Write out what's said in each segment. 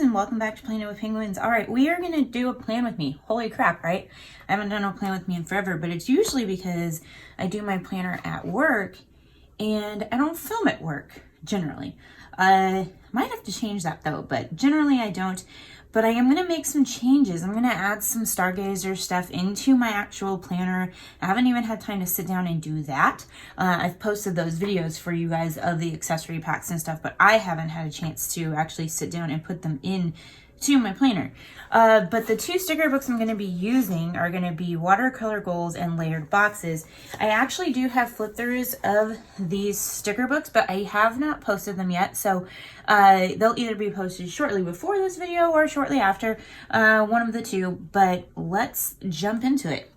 and welcome back to Planning with Penguins. All right, we are going to do a plan with me. Holy crap, right? I haven't done a plan with me in forever, but it's usually because I do my planner at work and I don't film at work, generally. Might have to change that though, but generally I don't. But I am going to make some changes. I'm going to add some Stargazer stuff into my actual planner. I haven't even had time to sit down and do that. I've posted those videos for you guys of the accessory packs and stuff, but I haven't had a chance to actually sit down and put them in to my planner. But the two sticker books I'm going to be using are going to be watercolor goals and layered boxes. I actually do have flip throughs of these sticker books, but I have not posted them yet. So they'll either be posted shortly before this video or shortly after, one of the two, but let's jump into it.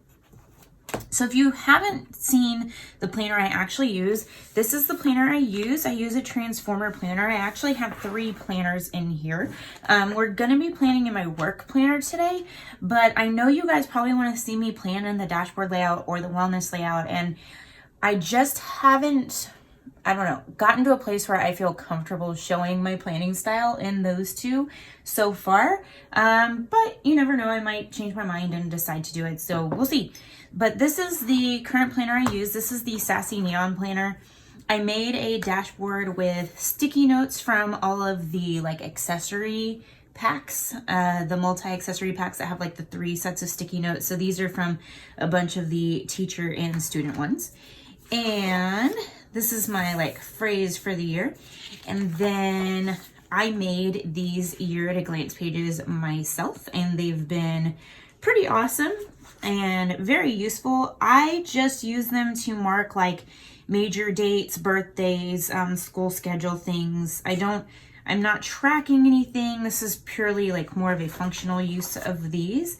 So if you haven't seen the planner I actually use, this is the planner I use. I use a transformer planner. I actually have 3 planners in here. We're going to be planning in my work planner today, but I know you guys probably want to see me plan in the dashboard layout or the wellness layout, and I just haven't, I don't know, gotten to a place where I feel comfortable showing my planning style in those two so far. But you never know, I might change my mind and decide to do it, so we'll see. But this is the current planner I use. This is the Sassy Neon planner. I made a dashboard with sticky notes from all of the like accessory packs, the multi-accessory packs that have like the 3 sets of sticky notes. So these are from a bunch of the teacher and student ones. And this is my like phrase for the year. And then I made these year at a glance pages myself, and they've been pretty awesome and very useful. I just use them to mark like major dates, birthdays, school schedule things. I'm not tracking anything. This is purely like more of a functional use of these.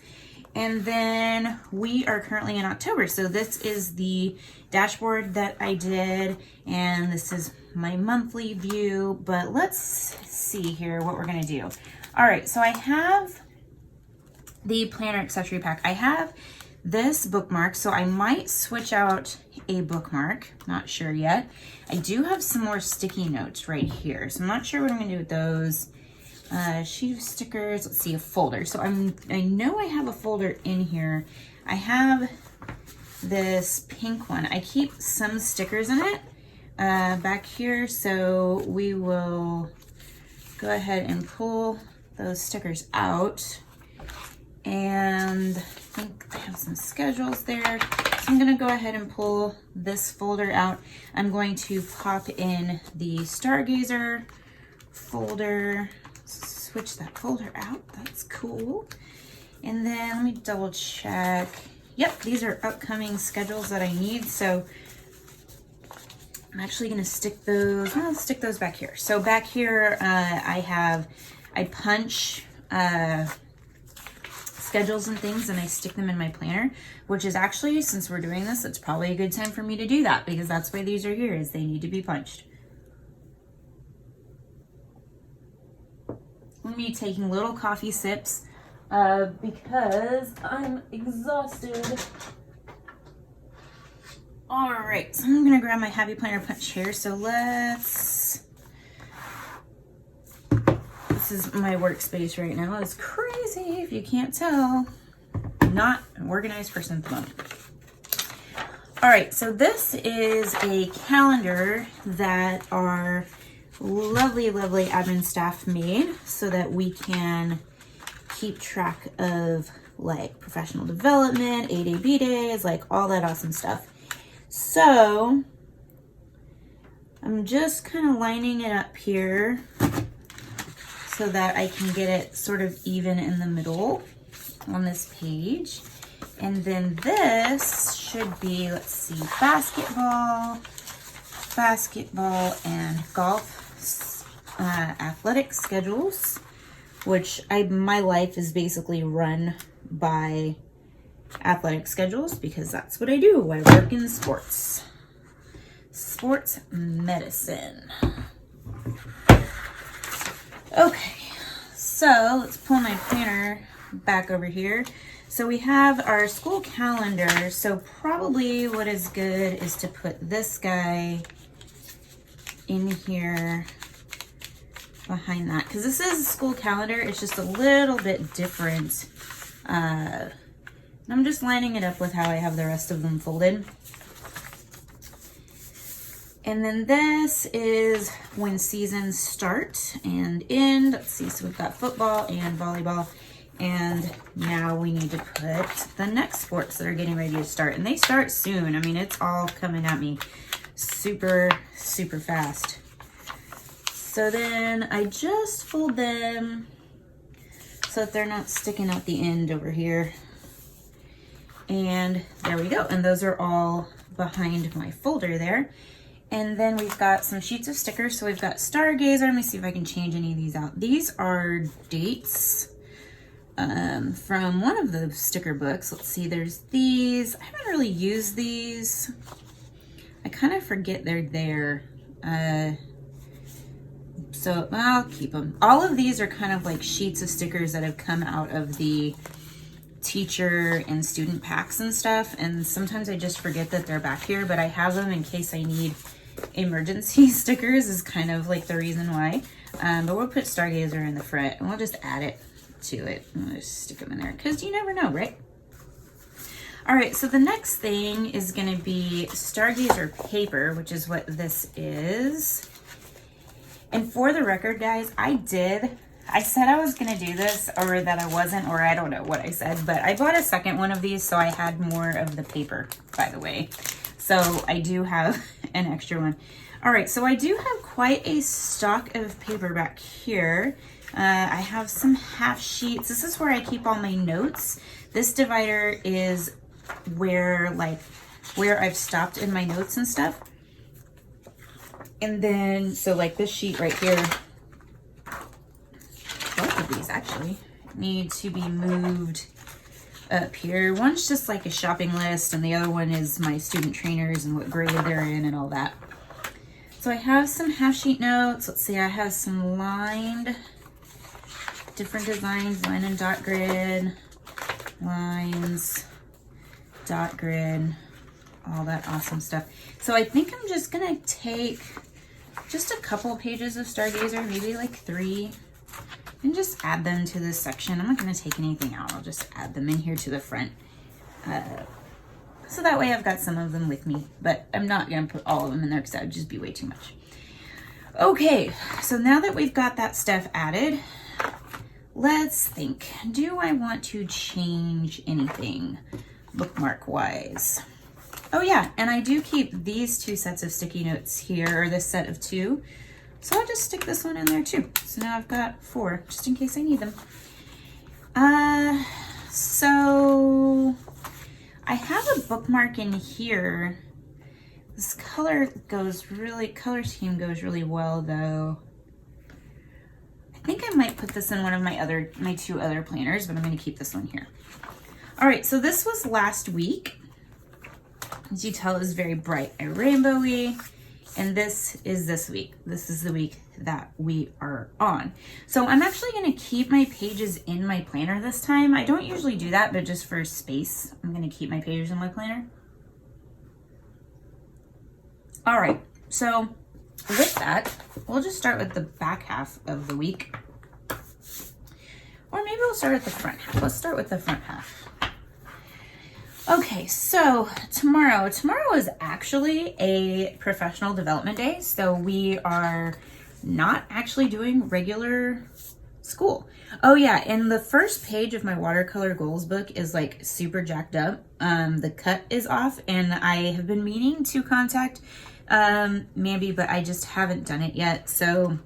And then we are currently in October. So this is the dashboard that I did, and this is my monthly view, but let's see here what we're gonna do. All right, so I have the planner accessory pack. I have this bookmark, so I might switch out a bookmark, not sure yet. I do have some more sticky notes right here, so I'm not sure what I'm gonna do with those. Sheet of stickers, let's see, a folder. So I know I have a folder in here. I have this pink one. I keep some stickers in it back here, so we will go ahead and pull those stickers out. And I think I have some schedules there. So I'm gonna go ahead and pull this folder out. I'm going to pop in the Stargazer folder. Switch that folder out, that's cool. And then let me double check. Yep, these are upcoming schedules that I need. So I'm actually gonna stick those, I'll stick those back here. So back here, I punch schedules and things, and I stick them in my planner, which is actually, since we're doing this, it's probably a good time for me to do that, because that's why these are here, is they need to be punched. Me taking little coffee sips because I'm exhausted. All right, so I'm gonna grab my Happy Planner punch here. So this is my workspace right now. It's crazy if you can't tell. Not an organized person at the moment. All right, so this is a calendar that our lovely admin staff made so that we can keep track of like professional development, A-Day, B-Days, like all that awesome stuff. So I'm just kind of lining it up here so that I can get it sort of even in the middle on this page. And then this should be, let's see, basketball and golf athletic schedules, which my life is basically run by athletic schedules because that's what I do. I work in sports medicine. Okay, so let's pull my planner back over here. So we have our school calendar. So probably what is good is to put this guy in here behind that, because this is a school calendar. It's just a little bit different. I'm just lining it up with how I have the rest of them folded. And then this is when seasons start and end. Let's see, so we've got football and volleyball. And now we need to put the next sports that are getting ready to start. And they start soon. I mean, it's all coming at me super, super fast. So then I just fold them so that they're not sticking out the end over here. And there we go. And those are all behind my folder there. And then we've got some sheets of stickers. So we've got Stargazer. Let me see if I can change any of these out. These are dates from one of the sticker books. Let's see, there's these. I haven't really used these. I kind of forget they're there. So I'll keep them. All of these are kind of like sheets of stickers that have come out of the teacher and student packs and stuff. And sometimes I just forget that they're back here, but I have them in case I need emergency stickers is kind of like the reason why. But we'll put Stargazer in the front and we'll just add it to it. We'll just stick them in there because you never know, right? All right, so the next thing is going to be Stargazer paper, which is what this is. And for the record, guys, I said I was going to do this, or that I wasn't, or I don't know what I said, but I bought a second one of these, so I had more of the paper, by the way. So I do have an extra one. All right, so I do have quite a stock of paper back here. I have some half sheets. This is where I keep all my notes. This divider is where I've stopped in my notes and stuff. And then, so like this sheet right here, both of these actually need to be moved up here. One's just like a shopping list and the other one is my student trainers and what grade they're in and all that. So I have some half sheet notes. Let's see, I have some lined, different designs, line and dot grid, lines, dot grid, all that awesome stuff. So I think I'm just gonna take just a couple pages of Stargazer, maybe like 3, and just add them to this section. I'm not gonna take anything out. I'll just add them in here to the front. So that way I've got some of them with me, but I'm not gonna put all of them in there because that would just be way too much. Okay, so now that we've got that stuff added, let's think. Do I want to change anything bookmark wise? Oh yeah, and I do keep these 2 sets of sticky notes here, or this set of 2. So I'll just stick this one in there too. So now I've got 4, just in case I need them. So I have a bookmark in here. This color scheme goes really well though. I think I might put this in one of my 2 other planners, but I'm gonna keep this one here. All right, so this was last week. As you tell, is very bright and rainbowy. And this is this week. This is the week that we are on. So I'm actually going to keep my pages in my planner this time. I don't usually do that, but just for space, I'm going to keep my pages in my planner. All right, so with that, we'll just start with the back half of the week. Or maybe we'll start with the front half. Let's start with the front half. Okay, so tomorrow is actually a professional development day. So we are not actually doing regular school. Oh yeah, and the first page of my watercolor goals book is like super jacked up. The cut is off and I have been meaning to contact Mamby, but I just haven't done it yet. So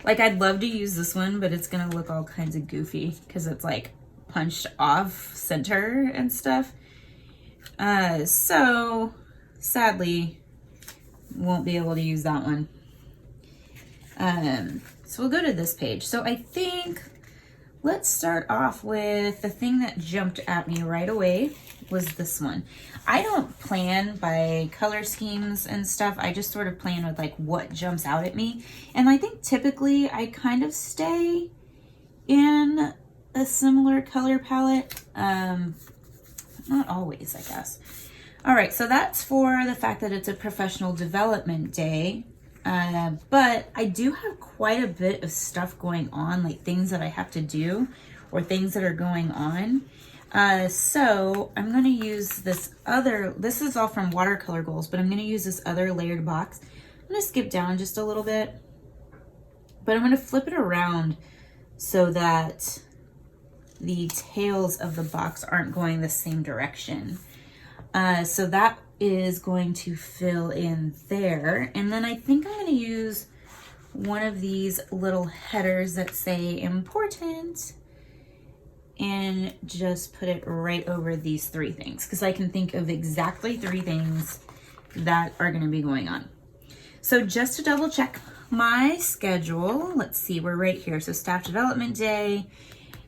like I'd love to use this one, but it's gonna look all kinds of goofy because it's like punched off center and stuff. So sadly won't be able to use that one. So we'll go to this page. So I think let's start off with the thing that jumped at me right away was this one. I don't plan by color schemes and stuff. I just sort of plan with like what jumps out at me. And I think typically I kind of stay in a similar color palette. Not always, I guess. All right, so that's for the fact that it's a professional development day. But I do have quite a bit of stuff going on, like things that I have to do or things that are going on. So I'm going to use this is all from watercolor goals, but I'm going to use this other layered box. I'm going to skip down just a little bit, but I'm going to flip it around so that the tails of the box aren't going the same direction. So that is going to fill in there. And then I think I'm going to use one of these little headers that say important and just put it right over these 3 things, because I can think of exactly 3 things that are going to be going on. So just to double check my schedule, let's see, we're right here. So staff development day,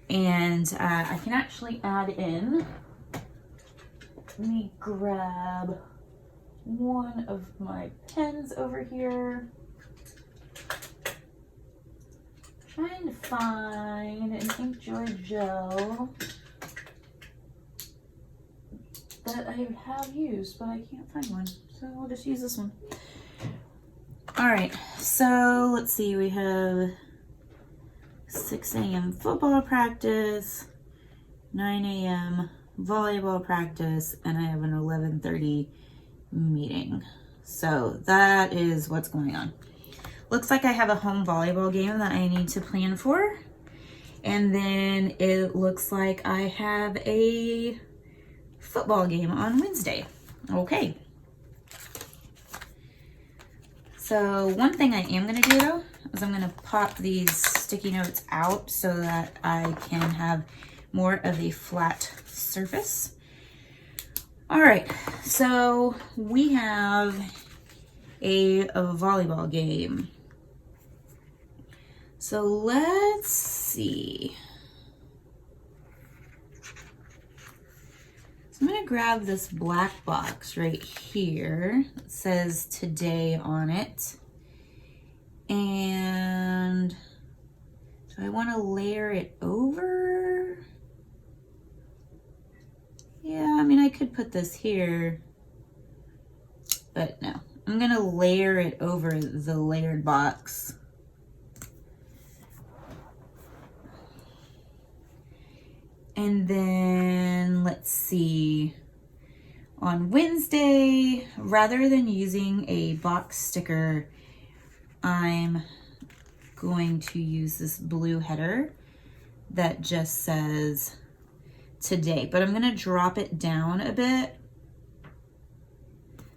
and I can actually add in, let me grab one of my pens over here. Trying to find an inkjoy gel that I have used, but I can't find one. So I'll just use this one. All right, so let's see, we have 6 a.m. football practice, 9 a.m. volleyball practice, and I have an 11:30 meeting. So that is what's going on. Looks like I have a home volleyball game that I need to plan for. And then it looks like I have a football game on Wednesday. Okay. So one thing I am going to do though is I'm going to pop these sticky notes out so that I can have more of a flat surface. All right, so we have a volleyball game. So let's see. So I'm going to grab this black box right here. It says today on it. And do I want to layer it over? Yeah, I mean, I could put this here, but no. I'm going to layer it over the layered box. And then let's see, on Wednesday, rather than using a box sticker, I'm going to use this blue header that just says today, but I'm going to drop it down a bit.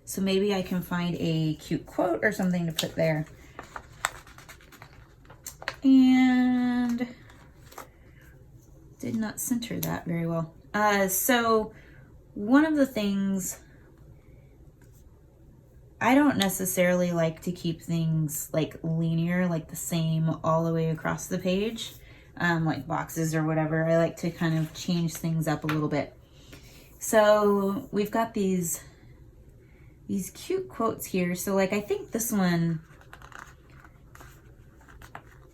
So maybe I can find a cute quote or something to put there. And did not center that very well. So one of the things, I don't necessarily like to keep things like linear, like the same all the way across the page, like boxes or whatever. I like to kind of change things up a little bit. So we've got these cute quotes here. So like, I think this one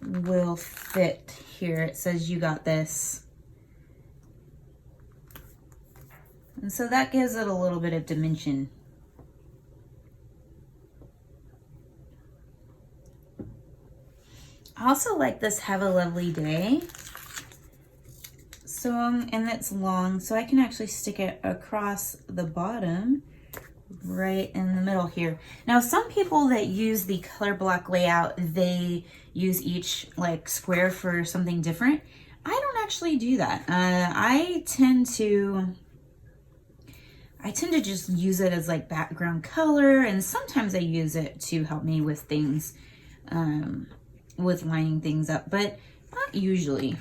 will fit here. It says, "You got this." And so that gives it a little bit of dimension. I also like this "Have a lovely day." So, and it's long, so I can actually stick it across the bottom, right in the middle here. Now, some people that use the color block layout, they use each like square for something different. I don't actually do that. I tend to just use it as like background color, and sometimes I use it to help me with things, with lining things up, but not usually.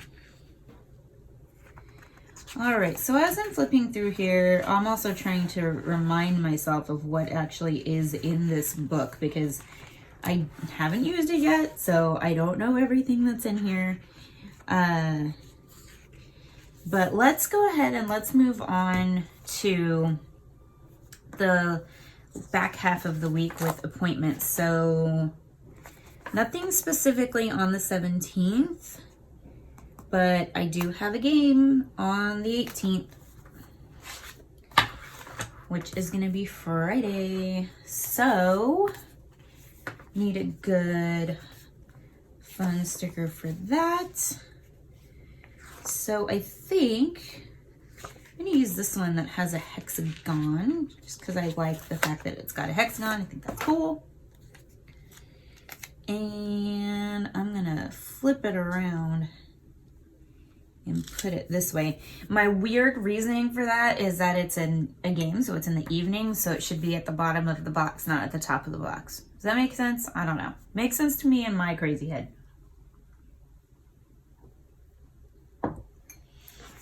All right, so as I'm flipping through here, I'm also trying to remind myself of what actually is in this book, because I haven't used it yet, so I don't know everything that's in here. But let's go ahead and let's move on to the back half of the week with appointments. So nothing specifically on the 17th, but I do have a game on the 18th, which is going to be Friday. So Need a good fun sticker for that. So I think I'm gonna use this one that has a hexagon, just because I like the fact that it's got a hexagon. I think that's cool. And I'm gonna flip it around and put it this way. My weird reasoning for that is that it's in a game, so it's in the evening, so it should be at the bottom of the box, not at the top of the box. Does that make sense? I don't know. Makes sense to me in my crazy head.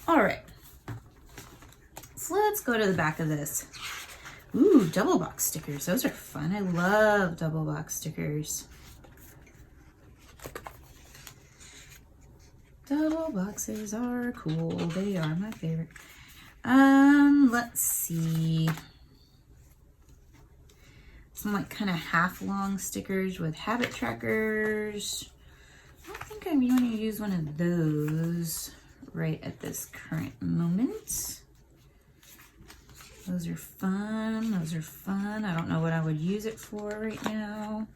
All right. So let's go to the back of this. Ooh, double box stickers. Those are fun. I love double box stickers. Double boxes are cool. They are my favorite. Let's see. Some like kind of half long stickers with habit trackers. I don't think I'm going to use one of those right at this current moment. Those are fun. Those are fun. I don't know what I would use it for right now.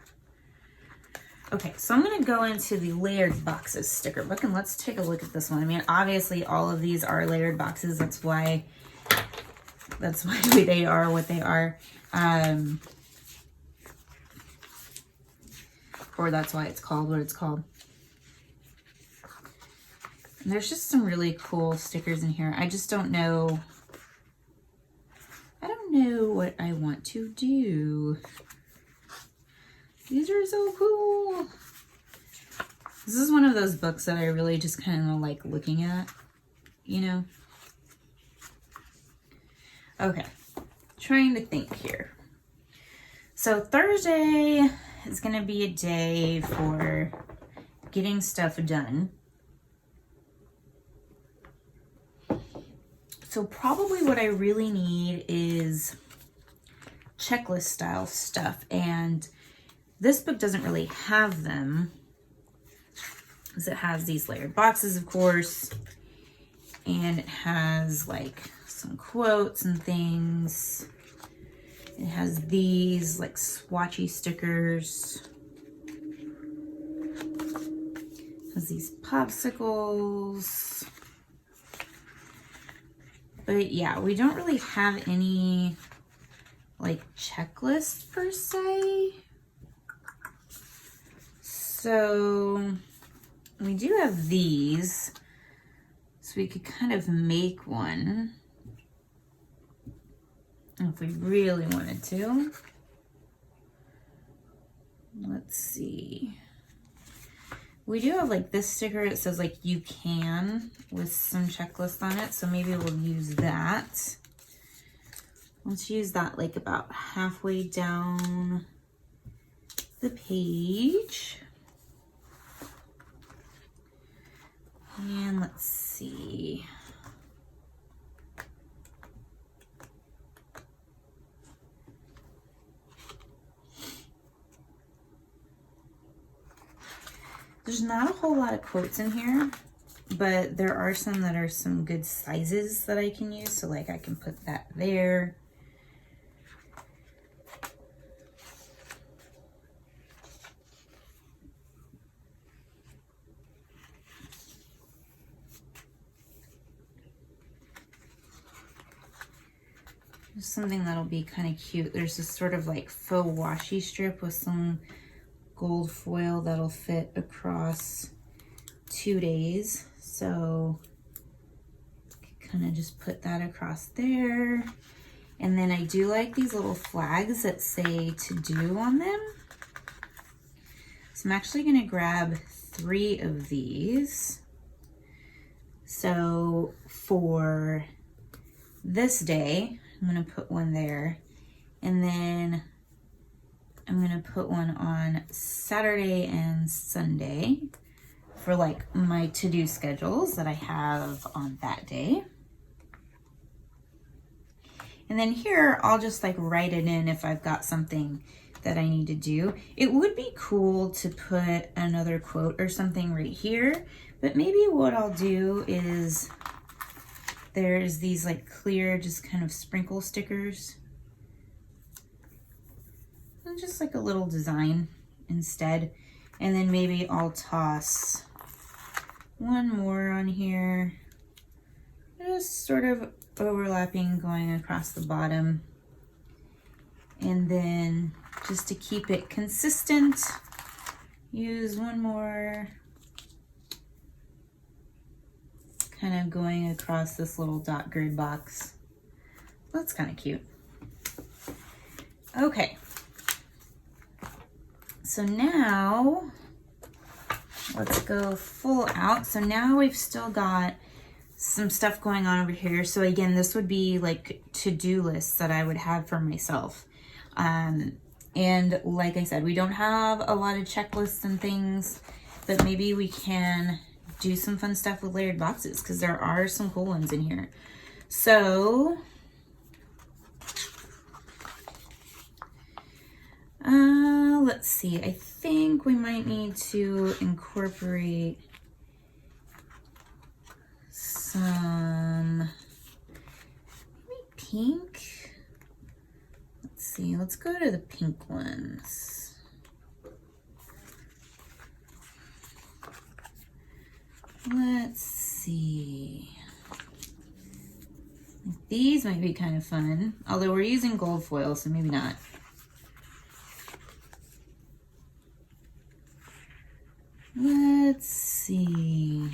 Okay, so I'm going to go into the layered boxes sticker book, and let's take a look at this one. I mean, obviously all of these are layered boxes. That's why they are what they are. Or that's why it's called what it's called. And there's just some really cool stickers in here. I just don't know. I don't know what I want to do. These are so cool. This is one of those books that I really just kind of like looking at, you know? Okay, trying to think here. So Thursday is gonna be a day for getting stuff done. So probably what I really need is checklist style stuff, and this book doesn't really have them, because it has these layered boxes, of course, and it has like some quotes and things. It has these like swatchy stickers. It has these popsicles. But yeah, we don't really have any like checklists per se. So we do have these, so we could kind of make one if we really wanted to. Let's see. We do have like this sticker. It says like you can with some checklist on it, so maybe we'll use that. Let's use that like about halfway down the page. And let's see. There's not a whole lot of quotes in here, but there are some that are some good sizes that I can use. So like I can put that there. Something that'll be kind of cute. There's this sort of like faux washi strip with some gold foil that'll fit across 2 days. So kind of just put that across there. And then I do like these little flags that say to do on them. So I'm actually going to grab 3 of these. So for this day, I'm going to put one there, and then I'm going to put one on Saturday and Sunday for like my to-do schedules that I have on that day. And then here, I'll just like write it in if I've got something that I need to do. It would be cool to put another quote or something right here, but maybe what I'll do is there's these like clear, just kind of sprinkle stickers. And just like a little design instead. And then maybe I'll toss one more on here, just sort of overlapping, going across the bottom. And then just to keep it consistent, use one more, kind of going across this little dot grid box. That's kind of cute. Okay. So now let's go full out. So now we've still got some stuff going on over here. So again, this would be like to-do lists that I would have for myself. And like I said, we don't have a lot of checklists and things, but maybe we can do some fun stuff with layered boxes because there are some cool ones in here. So let's see, I think we might need to incorporate some maybe pink. Let's see, let's go to the pink ones. Let's see. These might be kind of fun, although we're using gold foil, so maybe not. Let's see.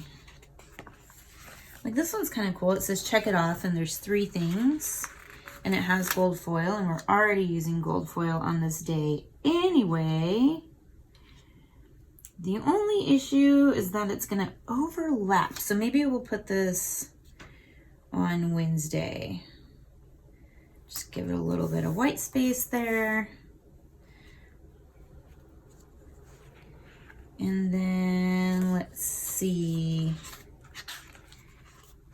Like this one's kind of cool. It says check it off and there's 3 things and it has gold foil, and we're already using gold foil on this day anyway. The only issue is that it's gonna overlap. So maybe we'll put this on Wednesday. Just give it a little bit of white space there. And then let's see,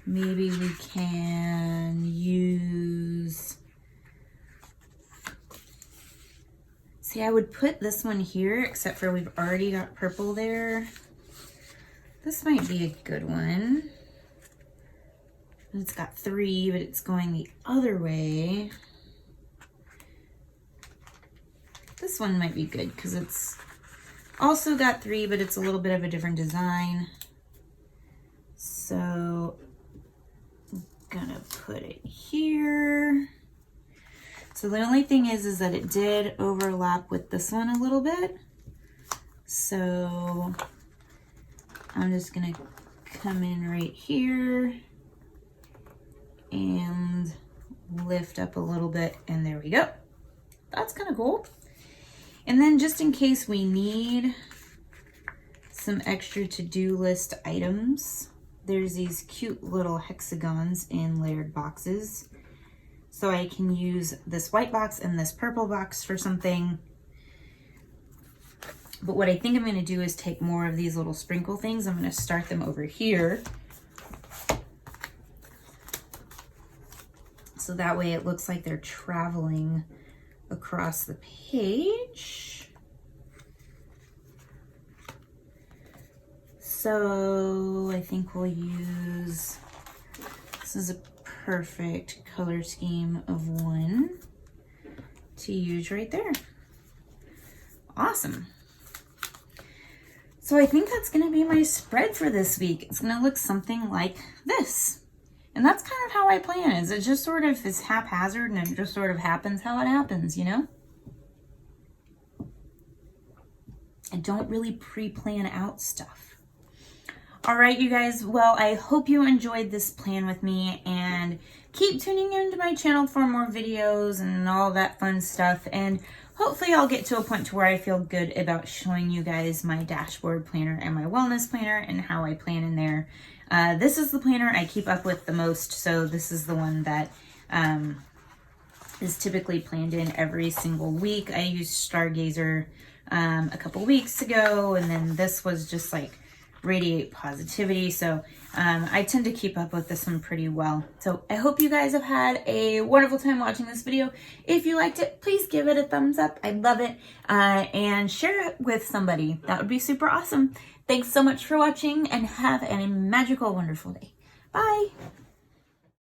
maybe we can use, see, I would put this one here, except for we've already got purple there. This might be a good one. It's got 3, but it's going the other way. This one might be good because it's also got 3, but it's a little bit of a different design. So I'm gonna put it here. So the only thing is that it did overlap with this one a little bit. So I'm just gonna come in right here and lift up a little bit, and there we go. That's kind of cool. And then just in case we need some extra to-do list items, there's these cute little hexagons in layered boxes. So I can use this white box and this purple box for something. But what I think I'm gonna do is take more of these little sprinkle things. I'm gonna start them over here. So that way it looks like they're traveling across the page. So I think we'll use, this is a perfect color scheme of 1 to use right there. Awesome. So I think that's gonna be my spread for this week. It's gonna look something like this. And that's kind of how I plan it. It just sort of is haphazard and it just sort of happens how it happens, you know? I don't really pre-plan out stuff. All right, you guys. Well, I hope you enjoyed this plan with me, and keep tuning into my channel for more videos and all that fun stuff. And hopefully I'll get to a point to where I feel good about showing you guys my dashboard planner and my wellness planner and how I plan in there. This is the planner I keep up with the most, so this is the one that is typically planned in every single week. I used Stargazer a couple weeks ago, and then this was just like Radiate Positivity, so I tend to keep up with this one pretty well. So I hope you guys have had a wonderful time watching this video. If you liked it, please give it a thumbs up. I'd love it, and share it with somebody. That would be super awesome. Thanks so much for watching, and have a magical, wonderful day. Bye!